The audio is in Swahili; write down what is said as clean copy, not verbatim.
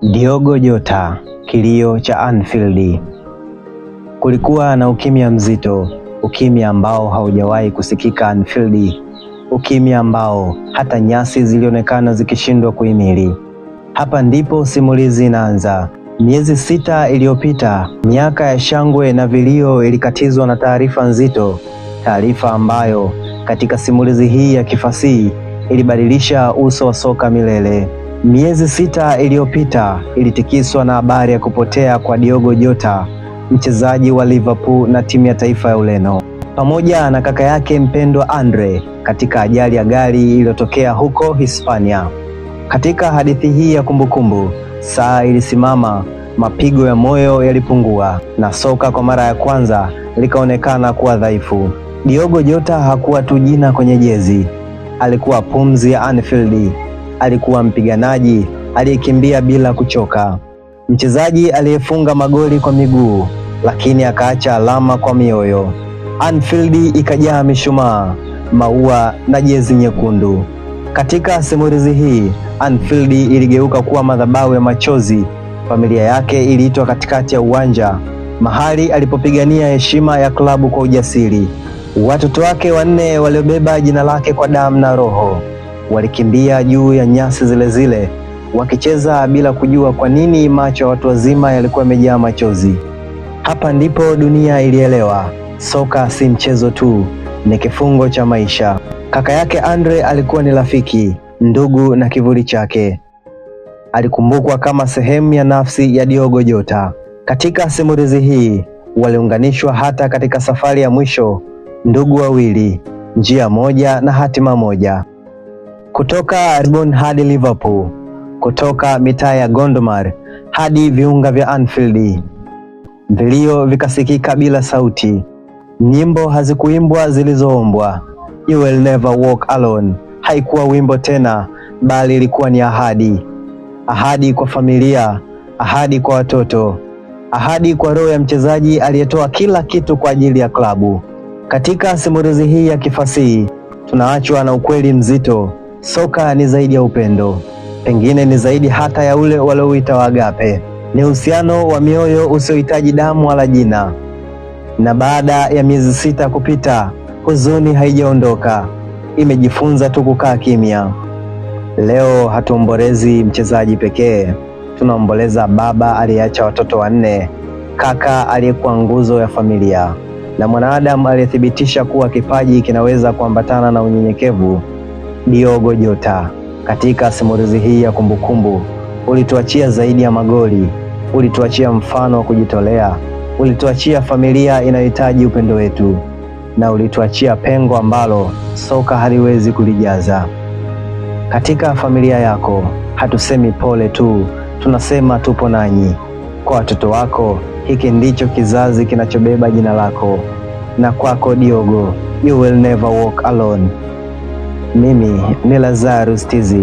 Diogo Jota, kilio cha Anfield. Kulikuwa na ukimya mzito, ukimya ambao haujawahi kusikika Anfield, ukimya ambao hata nyasi zilionekana zikishindwa kuhimili. Hapa ndipo simulizi inaanza. Miezi 6 iliyopita, miaka ya shangwe na vilio ilikatizwa na taarifa nzito, taarifa ambayo katika simulizi hii ya kifasihi ilibadilisha uso wa soka milele. Miezi 6 iliyopita ilitikiswa na habari ya kupotea kwa Diogo Jota, mchezaji wa Liverpool na timu ya taifa ya Ureno, pamoja na kaka yake mpendwa Andre, katika ajali ya gari iliyotokea huko Hispania. Katika hadithi hii ya kumbukumbu, saa ilisimama, mapigo ya moyo yalipungua, na soka kwa mara ya kwanza likaonekana kuwa dhaifu. Diogo Jota hakuwa tu jina kwenye jezi, alikuwa pumzi ya Anfield. Alikuwa mpiganaji aliyekimbia bila kuchoka, mchezaji aliyefunga magoli kwa miguu lakini akaacha alama kwa mioyo. Anfield ikajaa mishumaa, maua na jezi nyekundu. Katika simulizi hii, Anfield iligeuka kuwa madhabahu ya machozi. Familia yake iliitwa katikati ya uwanja, mahali alipopigania heshima ya klabu kwa ujasiri. Watoto wake 4 waliobeba jina lake kwa damu na roho walikimbia juu ya nyasi zile zile, wakicheza bila kujua kwa nini macho ya watu wazima yalikuwa yamejaa machozi. Hapa ndipo dunia ilielewa, soka si mchezo tu, ni kifungo cha maisha. Kaka yake Andre alikuwa ni rafiki, ndugu na kivuli chake. Alikumbukwa kama sehemu ya nafsi ya Diogo Jota. Katika simulizi hii, waliunganishwa hata katika safari ya mwisho, ndugu wawili, njia moja na hatima moja. Kutoka Lisbon hadi Liverpool, kutoka mitaa ya Gondomar hadi viunga vya Anfield, vilio vikasikika bila sauti. Nyimbo hazikuimbwa zilizoombwa. You will never walk alone haikuwa wimbo tena, bali ilikuwa ni ahadi. Ahadi kwa familia, ahadi kwa watoto, ahadi kwa roho ya mchezaji aliyetoa kila kitu kwa ajili ya klabu. Katika simulizi hii ya kifasihi, tunaachwa na ukweli mzito. Soka ni zaidi ya upendo, pengine ni zaidi hata ya ule waliouita agape. Ni uhusiano wa mioyo usiohitaji damu wala jina. Na baada ya miezi 6 kupita, huzuni haijaondoka, imejifunza tu kukaa kimya. Leo hatuombolezi mchezaji pekee, tunaomboleza baba aliyeacha watoto 4, kaka aliyekuwa nguzo ya familia, na mwanadamu aliyethibitisha kuwa kipaji kinaweza kuambatana na unyenyekevu. Diogo Jota, katika simulizi hii ya kumbukumbu, ulituachia zaidi ya magoli, ulituachia mfano wa kujitolea, ulituachia familia inayohitaji upendo wetu, na ulituachia pengo ambalo soka haliwezi kulijaza. Katika familia yako, hatusemi pole tu, tunasema tupo nanyi. Kwa watoto wako, hiki ndicho kizazi kinachobeba jina lako. Na kwako Diogo, you will never walk alone. Mimi ni Lazarus TZ.